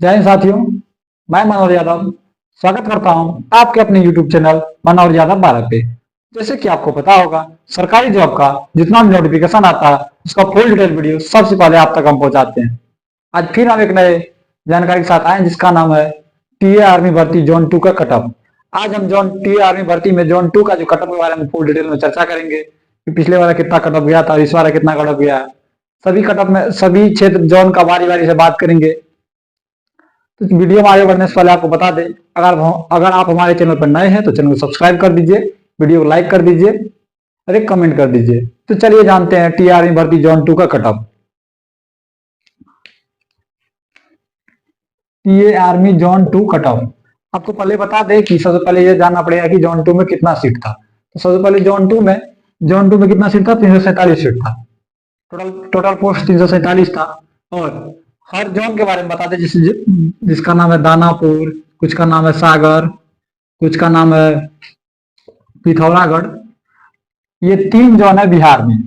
जय हिंद साथियों, मैं मनोहर यादव स्वागत करता हूं आपके अपने YouTube चैनल मनोहर यादव 12 पे। जैसे कि आपको पता होगा, सरकारी जॉब का जितना भी नोटिफिकेशन आता है उसका फुल डिटेल वीडियो सबसे पहले आप तक हम पहुंचाते हैं। आज फिर हम एक नए जानकारी के साथ आए हैं जिसका नाम है टीए आर्मी भर्ती जोन 2 का कटअप। आज हम जोन टीए आर्मी भर्ती में जोन 2 का जो कटअप के बारे में फुल डिटेल में चर्चा करेंगे कि पिछले वाला कितना कटअप गया था, इस बार कितना कटअप गया है। सभी कटअप में सभी क्षेत्र जोन का बारी बारी से बात करेंगे। तो वीडियो में आगे बढ़ने से पहले आपको बता दें, अगर आप हमारे चैनल पर नए हैं तो चैनल को सब्सक्राइब कर दीजिए, वीडियो को लाइक कर दीजिए और एक कमेंट कर दीजिए। तो चलिए जानते हैं टी आर्मी भर्ती जोन 2 का कटअप। टी आर्मी जोन 2 कटअप आपको पहले बता दें कि सबसे पहले ये जानना पड़ेगा कि जोन 2 में कितना सीट था। तो सबसे पहले जोन 2 में कितना सीट था? 347 सीट था। टोटल पोस्ट 347 था। और हर जोन के बारे में बता दें, जिसका नाम है दानापुर, कुछ का नाम है सागर, कुछ का नाम है पिथौरागढ़। ये 3 जोन है बिहार में।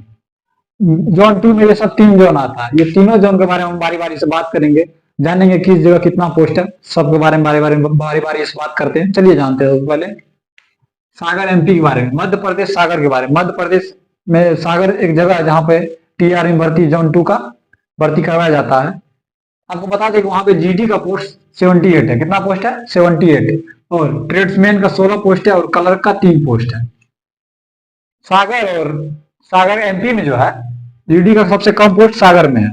जोन 2 में ये सब 3 जोन आता है। ये तीनों जोन के बारे में हम बारी बारी से बात करेंगे, जानेंगे किस जगह कितना पोस्ट है, सबके बारे में बारी बारी से बात करते हैं। चलिए जानते हैं। पहले सागर एमपी के बारे में, मध्य प्रदेश सागर के बारे में। मध्य प्रदेश में सागर एक जगह है जहाँ पे टीआरएम भर्ती जोन 2 का भर्ती करवाया जाता है। आपको बता दें कि वहां पे जीडी का पोस्ट 78 है। कितना पोस्ट है? 78। और ट्रेड्समैन का 16 पोस्ट है और क्लर्क का 3 पोस्ट है। सागर एमपी में जो है जीडी का सबसे कम पोस्ट सागर में है।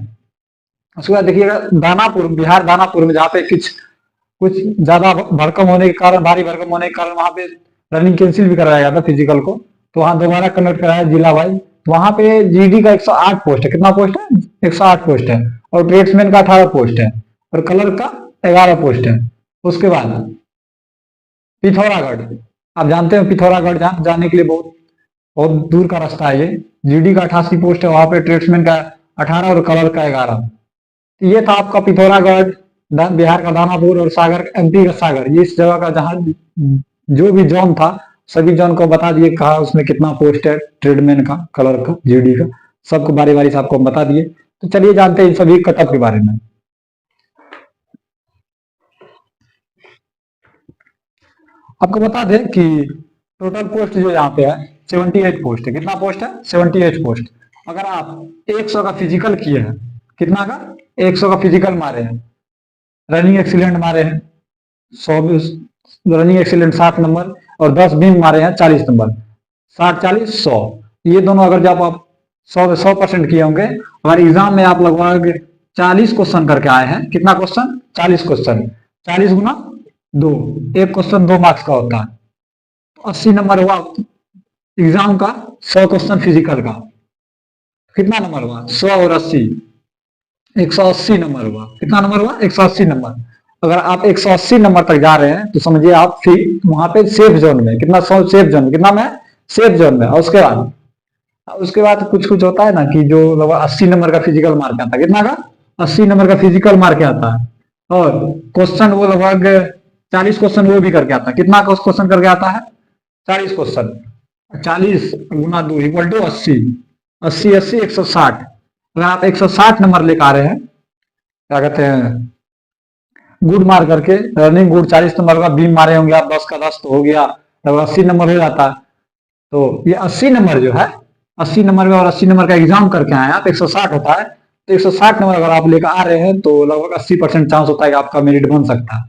उसके बाद देखिएगा दानापुर, बिहार दानापुर में, जहाँ पे कुछ ज्यादा भरकम होने के कारण, भारी भरकम होने के कारण वहां पे रनिंग कैंसिल भी कराया गया था फिजिकल को, तो वहां दोबारा कंडक्ट कराया जिला वाइज। वहां पे जीडी का 108 पोस्ट है। कितना पोस्ट है? 108 पोस्ट है। और ट्रेड्समैन का 18 पोस्ट है और क्लर्क का 11 पोस्ट है। उसके बाद पिथौरागढ़, आप जानते हैं पिथौरागढ़ जाने के लिए बहुत दूर का रास्ता है। ये जीडी का 88 पोस्ट है, वहां पे ट्रेड्समैन का 18 और क्लर्क का 11। ये था आपका पिथौरागढ़, बिहार का दानापुर और सागर एमपी का सागर। ये इस जगह का जहां जो भी जोन था सभी जोन को बता दिए, कहा उसमें कितना पोस्ट है, ट्रेडमैन का, क्लर्क का, जीडी का, सबको बारी बारी से आपको बता दिए। तो चलिए जानते हैं सभी कटअप के बारे में। आपको बता दें कि टोटल पोस्ट जो यहाँ पे है 78 पोस्ट है। कितना पोस्ट है? 78 पोस्ट। अगर आप 100 का फिजिकल किए हैं, कितना का? 100 का फिजिकल मारे हैं, रनिंग एक्सीलेंट मारे हैं 100, रनिंग एक्सीलेंट 7 नंबर, और 10 बीम मारे हैं 40 नंबर, 60 40 100। ये दोनों अगर जब आप 100% किए होंगे, अगर एग्जाम में आप लगभग 40 क्वेश्चन करके आए हैं, कितना क्वेश्चन? 40 क्वेश्चन, 40 गुना 2, एक क्वेश्चन 2 मार्क्स का होता है, तो 80 नंबर हुआ एग्जाम का। 100 क्वेश्चन फिजिकल का कितना नंबर हुआ? 100 और 80, 180 नंबर हुआ। कितना नंबर हुआ? 180 नंबर। अगर आप 180 नंबर तक जा रहे हैं तो समझिए आप वहां पे सेफ जोन में। कितना? सेफ जोन में। कितना में? सेफ जोन में। और उसके बाद कुछ होता है ना कि जो लगभग 80 नंबर का फिजिकल मार्क आता है। कितना का? 80 नंबर का फिजिकल मार्क आता है। और क्वेश्चन वो लगभग 40 क्वेश्चन वो भी करके आता है। कितना क्वेश्चन करके आता है? 40 क्वेश्चन। 40 Guna 2 equal to 80, 80 80 160। अगर आप 160 नंबर लेकर आ रहे हैं, क्या कहते हैं, गुड मार करके, रनिंग गुड 40 नंबर का, बीम मारे होंगे आप 10 का 10 तो हो गया, लगभग 80 नंबर हो जाता है। तो ये 80 नंबर जो है, 80 नंबर में और 80 नंबर का एग्जाम करके आए आप, 160 होता है, तो 160 नंबर अगर आप लेकर आ रहे हैं तो लगभग 80% चांस होता है कि आपका मेरिट बन सकता है।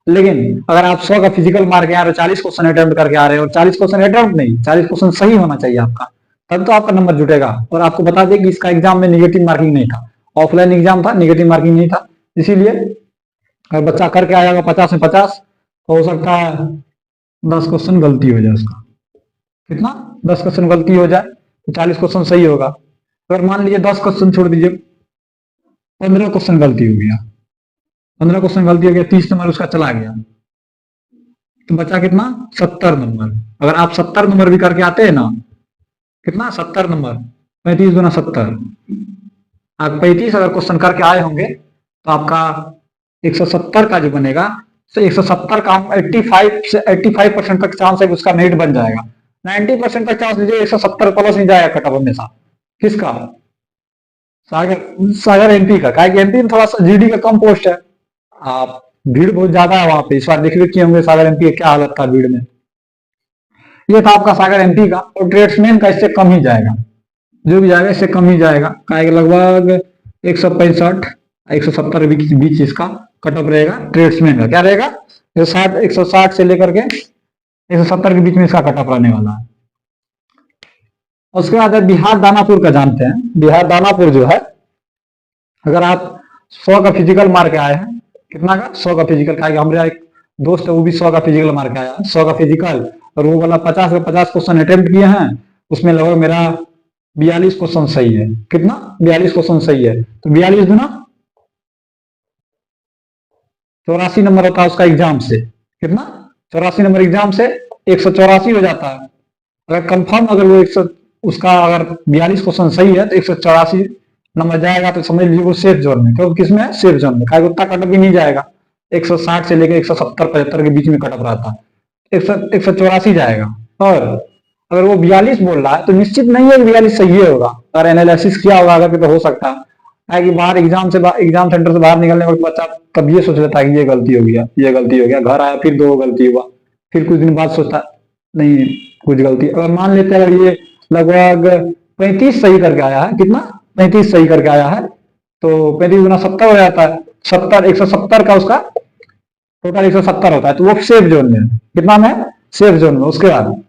लेकिन अगर आप 100 का फिजिकल मार के आ रहे हो, 40 क्वेश्चन अटेम्प्ट करके आ रहे हो, और 40 क्वेश्चन अटेम्प्ट नहीं, 40 क्वेश्चन सही होना चाहिए आपका, तब तो आपका नंबर जुटेगा। और आपको बता दें कि इसका एग्जाम में निगेटिव मार्किंग नहीं था, ऑफलाइन एग्जाम था, निगेटिव मार्किंग नहीं था। इसीलिए अगर बच्चा करके आएगा 50 में 50, तो हो सकता है 10 क्वेश्चन गलती हो जाए उसका। कितना? 10 क्वेश्चन गलती हो जाए तो 40 क्वेश्चन सही होगा। अगर मान लीजिए 10 क्वेश्चन छोड़ दीजिए, 15 क्वेश्चन गलती हो गया, 15 क्वेश्चन गलती हो गया, 30 नंबर उसका चला गया, तो बचा कितना? 70 नंबर। अगर आप 70 नंबर भी करके आते हैं ना, कितना? 70 नंबर, 35 गुना 70, आप 35 अगर क्वेश्चन करके आए होंगे तो आपका 170 का जो बनेगा, तो 170 का 85 से 85% तक चांस है कि उसका मेरिट बन जाएगा। 90% तक चांस लीजिए 170 प्लस नहीं जाएगा कटअप हमेशा। किसका? सागर एमपी का। एमपी में थोड़ा सा जीडी का कम पोस्ट है, आप भीड़ बहुत ज्यादा है वहां पे। इस बार देख किए होंगे सागर एमपी क्या हालत था भीड़ में। ये था आपका सागर एमपी का। और ट्रेड्समैन का इससे कम ही जाएगा, जो भी जाएगा इससे कम ही जाएगा। का लगभग 165 170 के बीच बीच इसका कट ऑफ रहेगा। ट्रेड्समैन का क्या रहेगा, 160 से लेकर के 170 के बीच में इसका कट ऑफ रहने वाला है। उसके बाद बिहार दानापुर का जानते हैं। बिहार दानापुर जो है, अगर आप 100 का फिजिकल मार के आए हैं, कितना का 100 का फिजिकल का, हमारा एक दोस्त है वो भी 100 का फिजिकल मार के आया, 100 का फिजिकल, और वो वाला 50 का 50 क्वेश्चन अटेम्प्ट किए हैं, उसमें लगभग मेरा 42 क्वेश्चन सही है। कितना, 42 क्वेश्चन सही है। तो 42 गुना 84 नंबर होता है उसका एग्जाम से। कितना, 84 नंबर एग्जाम से 184 हो जाता है। अगर कंफर्म अगर वो 100 उसका अगर 42 क्वेश्चन सही है तो 184 नंबर जाएगा, तो समझ लीजिए वो सेफ जोन में। क्योंकि किसमें है, सेफ जोन में। उतना कटअप भी नहीं जाएगा, 160 से लेकर 170 75 के बीच में कटअप रहता है, 184 जाएगा। और अगर वो 42 बोल रहा है तो निश्चित नहीं है कि 42 सही होगा। अगर एनालिसिस किया होगा अगर तो हो सकता है कि बाहर एग्जाम सेंटर से बाहर निकलने के बच्चा तब ये सोच लेता है कि ये गलती हो गया, ये गलती हो गया, घर आया फिर 2 गलती हुआ, फिर कुछ दिन बाद सोचता नहीं कुछ गलती। अगर मान लेते हैं अगर ये लगभग 35 सही करके आया है, कितना, 35 सही करके आया है, तो 35 गुना 70 हो जाता है। 170 का उसका टोटल 170 होता है, तो वो सेफ जोन में। कितना में, सेफ जोन में। उसके बाद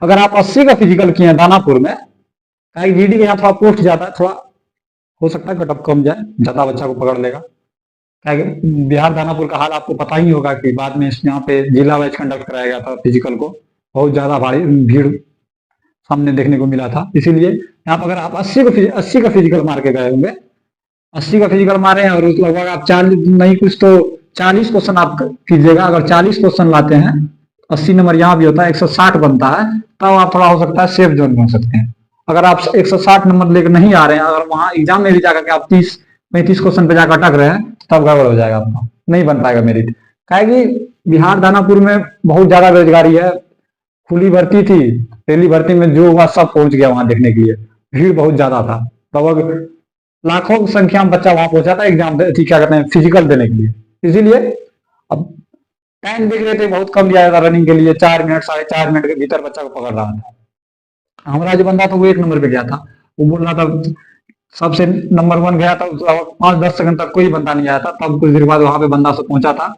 अगर आप 80 का फिजिकल किए दानापुर में, जीडी के यहाँ थोड़ा पोस्ट जाता है, थोड़ा हो सकता है कटअप कम जाए, ज्यादा बच्चा को पकड़ लेगा। बिहार दानापुर का हाल आपको पता ही होगा कि बाद में यहाँ पे जिला वाइज कंडक्ट कराया गया था फिजिकल को, बहुत ज्यादा भारी भीड़ सामने देखने को मिला था। इसीलिए यहाँ पर अगर आप 80 का फिजिकल मार के गए होंगे, 80 का फिजिकल मारे हैं और लगभग आप 40 नहीं कुछ तो 40 क्वेश्चन आप कीजिएगा। अगर 40 क्वेश्चन लाते हैं, 80 नंबर यहाँ भी होता है, 160 बनता है, तब आप थोड़ा हो सकता है सेफ जोन में हो सकते हैं। अगर आप 160 नंबर लेकर नहीं आ रहे हैं, अगर वहां एग्जाम में भी जाकर के आप 30-35 क्वेश्चन पे जाकर अटक रहे हैं, तब गड़बड़ हो जाएगा, आपका नहीं बन पाएगा मेरिट। कि बिहार दानापुर में बहुत ज्यादा बेरोजगारी है। खुली भर्ती थी, पहली भर्ती में जो हुआ सब पहुंच गया वहां देखने के लिए। भीड़ बहुत ज्यादा था, लगभग लाखों की संख्या में बच्चा वहां पहुंचा था एग्जाम क्या कहते हैं फिजिकल देने के लिए। इसीलिए अब टाइम देख रहे थे बहुत कम दिया था रनिंग के लिए, 4 मिनट 4.5 मिनट के भीतर बच्चा को पकड़ रहा था। हमारा जो बंदा था वो 1 नंबर पे गया था, वो बोल रहा था सबसे नंबर 1 गया था, 5-10 सेकंड तक कोई बंदा नहीं आया था, तब कुछ देर बाद वहां पे बंदा से पहुंचा था।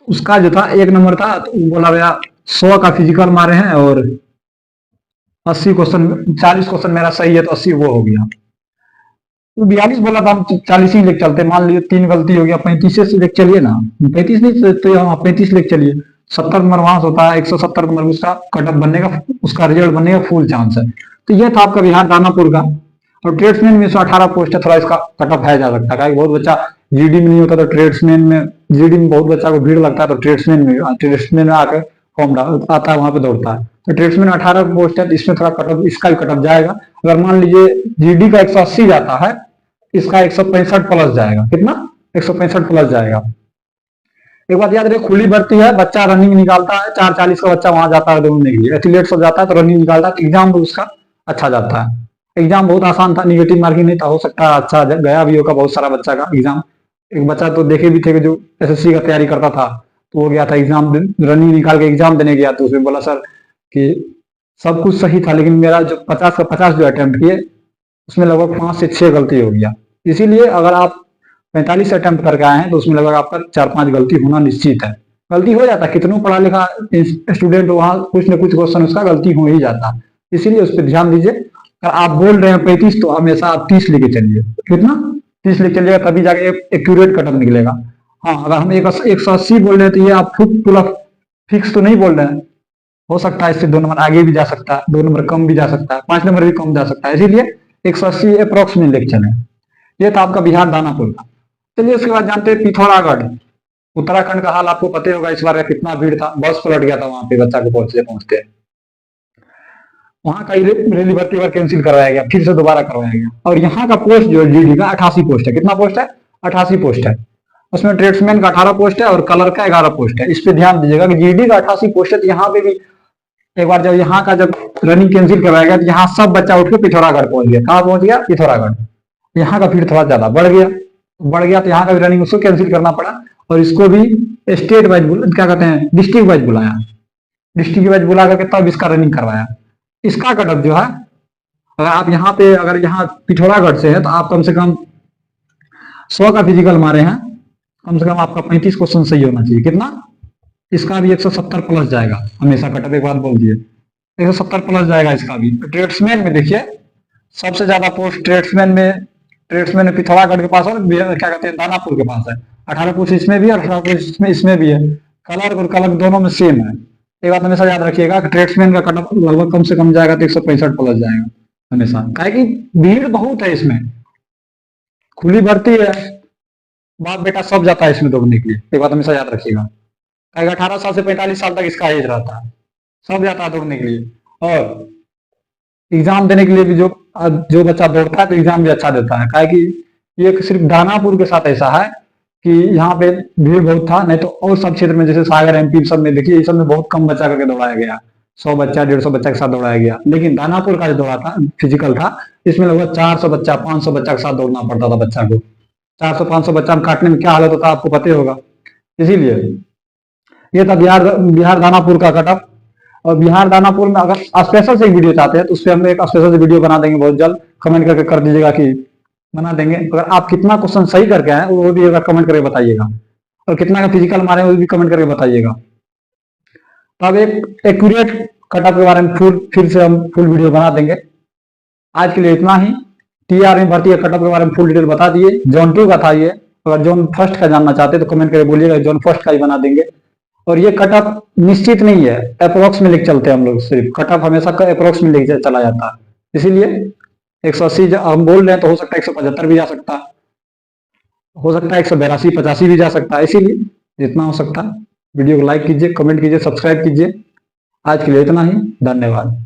उसका जो था 1 नंबर था, तो बोला भैया 100 का फिजिकल मारे हैं और 80 क्वेश्चन 40 क्वेश्चन मेरा सही है, तो 80 वो हो गया। तो 42 बोला था, हम 40 ही लेके चलते। मान लीजिए 3 गलती हो गया, 35 से लेके चलिए ना, 35 नहीं तो हाँ 35 लेके चलिए। 70 नंबर वहां से होता है, 170 नंबर उसका कटअप बनने का, उसका रिजल्ट बनने का फुल चांस है। तो ये था आपका बिहार दानापुर का। और ट्रेड्समैन में 118 पोस्ट है, थोड़ा इसका कटअप है जा सकता है। बहुत बच्चा जीडी में नहीं होता, तो ट्रेड्समैन में, जीडी में बहुत बच्चा को भीड़ लगता है, तो ट्रेड्समैन में आकर फॉर्म आता है, वहां पे दौड़ता है। तो ट्रेड्समैन 18 पोस्ट है, तो इसमें थोड़ा कटअप, इसका भी कटअप जाएगा। अगर मान लीजिए जीडी का 180 जाता है, इसका 165 प्लस जाएगा। कितना, 165 प्लस जाएगा। एक बात याद रखिए, खुली भर्ती है, बच्चा रनिंग निकालता है, 4:40 का बच्चा वहां जाता है दौड़ने के लिए, एथलीट सब जाता है तो रनिंग निकालता है, एग्जाम भी उसका अच्छा जाता है। एग्जाम बहुत आसान था, निगेटिव मार्किंग नहीं था, हो सकता है अच्छा गया भी होगा बहुत सारा बच्चा का एग्जाम। एक बच्चा तो देखे भी थे कि जो एसएससी का तैयारी करता था, तो वो गया था एग्जाम रनिंग निकाल के एग्जाम देने गया, तो उसमें बोला सर कि सब कुछ सही था, लेकिन मेरा जो 50 का 50 जो अटेम्प्ट किए उसमें लगभग 5 से 6 गलती हो गया। इसीलिए अगर आप 45 अटेम्प्ट करके आए हैं, तो उसमें लगभग आपका 4-5 गलती होना निश्चित है। गलती हो जाता है, कितनों पढ़ा लिखा स्टूडेंट वहां कुछ न कुछ क्वेश्चन उसका गलती हो ही जाता है। इसीलिए उस पर ध्यान दीजिए। अगर आप बोल रहे हैं 35, तो हमेशा आप 30 लेके चलिए। कितना, 30 लेके चलिएगा, तभी जाके एक्यूरेट कटअप निकलेगा। हाँ, अगर हम 180 बोल रहे हैं, तो ये आप पूरा फिक्स तो नहीं बोल रहे हैं, हो सकता है इससे 2 नंबर आगे भी जा सकता है, 2 नंबर कम भी जा सकता है, 5 नंबर भी कम जा सकता है। इसीलिए 180 अप्रोक्स में लेके चले। ये था आपका बिहार दानापुर का। चलिए उसके बाद जानते हैं पिथौरागढ़। उत्तराखंड का हाल आपको पता होगा, इस बार कितना भीड़ था, बस पलट गया था वहां पे बच्चा को पहुंचते। वहां का रेली भर्ती बार कैंसिल करवाया गया, फिर से दोबारा करवाया गया। और यहाँ का पोस्ट जो जीडी का 88 पोस्ट है। कितना पोस्ट है, 88 पोस्ट है। उसमें ट्रेड्समैन का 18 पोस्ट है और कलर का 11 पोस्ट है। इस पे ध्यान दीजिएगा कि जीडी का 88 पोस्ट है, तो यहाँ पे भी एक बार जब यहाँ का जब रनिंग कैंसिल करवाया गया, तो यहाँ सब बच्चा उठ के पिथौरागढ़ पहुंच गया। कहाँ पहुंच गया, पिथौरागढ़। यहाँ का भीड़ थोड़ा ज्यादा बढ़ गया तो यहाँ का भी रनिंग उसको कैंसिल करना पड़ा। और इसको भी स्टेट वाइज क्या कहते हैं, डिस्ट्रिक्ट वाइज बुलाया। डिस्ट्रिक्ट वाइज बुला करके तब इसका रनिंग करवाया। इसका कटअप जो है, अगर आप यहाँ पे, अगर यहाँ पिथौरागढ़ से है तो आप कम से कम 100 का फिजिकल मारे हैं, कम से कम आपका 35 क्वेश्चन सही होना चाहिए। कितना? इसका भी 170 प्लस जाएगा हमेशा। कटअप एक बात बोल दिए, 170 प्लस जाएगा इसका भी। ट्रेड्समैन में देखिए सबसे ज्यादा पोस्ट ट्रेड्समैन में पिथौरागढ़ के पास और क्या कहते हैं दानापुर के पास है। 18 पोस्ट इसमें भी और 18 पोस्ट इसमें भी है। कलर और कलर दोनों में सेम है। एक बात हमेशा याद रखिएगा कि ट्रेड्समैन का कटअप लगभग कम से कम जाएगा तो 165 प्लस जाएगा हमेशा। काहे कि भीड़ बहुत है इसमें, खुली भर्ती है, बाप बेटा सब जाता है इसमें दौड़ने के लिए। एक बात हमेशा याद रखिएगा, 18 साल से 45 साल तक इसका एज रहता है, सब जाता है दौड़ने के लिए। और एग्जाम देने के लिए भी जो बच्चा दौड़ता है तो एग्जाम भी अच्छा देता है। काहे कि ये सिर्फ दानापुर के साथ ऐसा है कि यहाँ पे भीड़ बहुत था, नहीं तो और सब क्षेत्र में जैसे सागर एमपी सब में देखिए, इस सब में बहुत कम बच्चा करके दौड़ाया गया, 100 बच्चा 150 बच्चा के साथ दौड़ाया गया। लेकिन दानापुर का जो दौड़ा था फिजिकल था, इसमें लगभग 400 बच्चा 500 बच्चा के साथ दौड़ना पड़ता था बच्चा को। 400-500 बच्चा में काटने में क्या हालत होता है आपको पता होगा। इसीलिए ये था बिहार दानापुर का कटअप। और बिहार दानापुर में अगर स्पेशल से एक वीडियो चाहते हैं तो उस पर हम एक स्पेशल से वीडियो बना देंगे बहुत जल्द। कमेंट करके कर दीजिएगा कि बना देंगे। अगर आप कितना क्वेश्चन सही करके आए वो भी एक कमेंट करके बताइएगा, और कितना का फिजिकल मारे वो भी कमेंट करके बताइएगा। तो अब एक एक्यूरेट कटअप के बारे में फिर से हम फुल वीडियो बना देंगे। आज के लिए इतना ही। टीआर में भर्ती कटअप के बारे में फुल डिटेल बता दिए। जोन 2 का था ये। अगर जोन फर्स्ट का जानना चाहते हैं तो कमेंट करके बोलिएगा, जोन फर्स्ट का ही बना देंगे। और ये कटअप निश्चित नहीं है, अप्रोक्स में लेके चलते हैं हम लोग। सिर्फ कटअप हमेशा अप्रोक्स में लेके चला जाता है। इसीलिए 180 हम बोल रहे हैं तो हो सकता है 175 भी जा सकता है, हो सकता है 182-85 भी जा सकता है। इसीलिए जितना हो सकता है वीडियो को लाइक कीजिए, कमेंट कीजिए, सब्सक्राइब कीजिए। आज के लिए इतना ही। धन्यवाद।